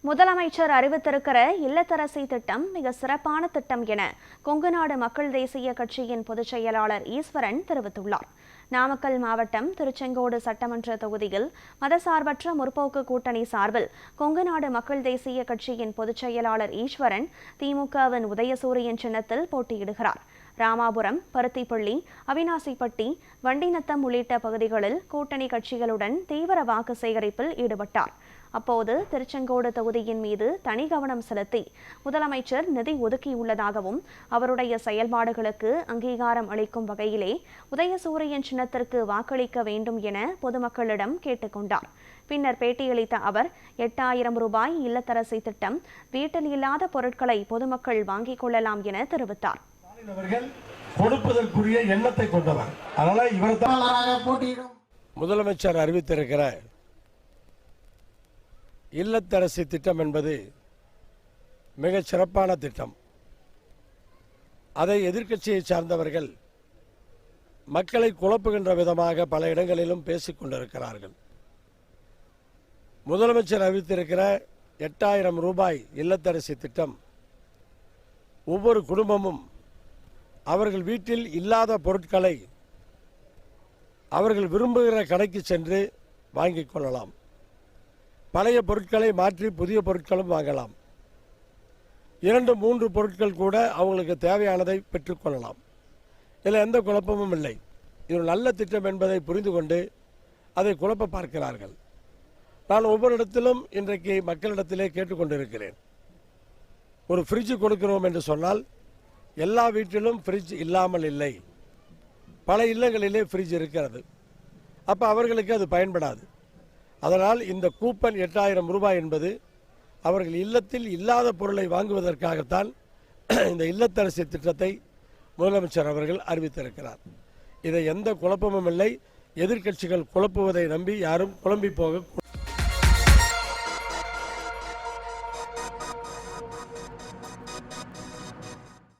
முதலமைச்சர் அறிவித்திருக்கிற இல்லத்தரசி திட்டம் மிக சிறப்பான திட்டம் என கொங்குநாடு மக்கள் தேசிய கட்சியின் பொதுச் செயலாளர் ஈஸ்வரன் தெரிவித்துள்ளார். நாமக்கல் மாவட்டம் திருச்செங்கோடு சட்டமன்ற தொகுதியில் மதசார்பற்ற முற்போக்கு கூட்டணி சார்பில் கொங்குநாடு மக்கள் தேசிய கட்சியின் பொதுச் செயலாளர் ஈஸ்வரன் திமுகவின் உதயசூரியன் சின்னத்தில் போட்டியிடுகிறார். ராமாபுரம், பருத்திப்பள்ளி, அவினாசிப்பட்டி, வண்டிநத்தம் உள்ளிட்ட பகுதிகளில் கூட்டணி கட்சிகளுடன் தீவிர வாக்கு சேகரிப்பில் ஈடுபட்டார். அப்போது திருச்செங்கோடு தொகுதியின் மீது தனி கவனம் செலுத்தி முதலமைச்சர் நிதி ஒதுக்கியுள்ளதாகவும் அவருடைய செயல்பாடுகளுக்கு அங்கீகாரம் அளிக்கும் வகையிலே உதயசூரியன் சின்னத்திற்கு வாக்களிக்க வேண்டும் என பொதுமக்களிடம் கேட்டுக்கொண்டார். பின்னர் பேட்டியளித்த அவர் 8000 ரூபாய் இல்லத்தரசி திட்டம், வீட்டில் இல்லாத பொருட்களை பொதுமக்கள் வாங்கிக் கொள்ளலாம் என தெரிவித்தார். கொடுப்பதற்குரிய எண்ணத்தை கொண்டவர். அதனால இவர் முதலமைச்சர் அறிவித்திருக்கிற இல்லத்தரசி திட்டம் என்பது மிகச் சிறப்பான திட்டம். அதை எதிர்க்கட்சியை சார்ந்தவர்கள் மக்களை குழப்புகின்ற விதமாக பல இடங்களிலும் பேசிக் கொண்டிருக்கிறார்கள். முதலமைச்சர் அறிவித்திருக்கிற 8000 ரூபாய் இல்லத்தரசி திட்டம் ஒவ்வொரு குடும்பமும் அவர்கள் வீட்டில் இல்லாத பொருட்களை அவர்கள் விரும்புகிற கடைக்கு சென்று வாங்கிக் கொள்ளலாம். பழைய பொருட்களை மாற்றி புதிய பொருட்களும் வாங்கலாம். 2-3 பொருட்கள் கூட அவங்களுக்கு தேவையானதை பெற்றுக்கொள்ளலாம். இதில் எந்த குழப்பமும் இல்லை. இது ஒரு நல்ல திட்டம் என்பதை புரிந்து கொண்டு அதை குழப்ப பார்க்கிறார்கள். நான் ஒவ்வொரு இடத்திலும் இன்றைக்கு மக்களிடத்திலே கேட்டுக்கொண்டிருக்கிறேன். ஒரு ஃப்ரிட்ஜ் கொடுக்கிறோம் என்று சொன்னால் எல்லா வீட்டிலும் ஃப்ரிட்ஜ் இல்லாமல் இல்லை. பல இல்லங்களிலே ஃப்ரிட்ஜ் இருக்கிறது. அப்போ அவர்களுக்கு அது பயன்படாது. அதனால் இந்த கூப்பன் 8000 ரூபாய் என்பது அவர்கள் இல்லத்தில் இல்லாத பொருளை வாங்குவதற்காகத்தான் இந்த இல்லத்தரசி திட்டத்தை முதலமைச்சர் அவர்கள் அறிவித்திருக்கிறார். இதை எந்த குழப்பமும் இல்லை. எதிர்க்கட்சிகள் குழப்புவதை நம்பி யாரும் குழம்பி போகக்கூடாது.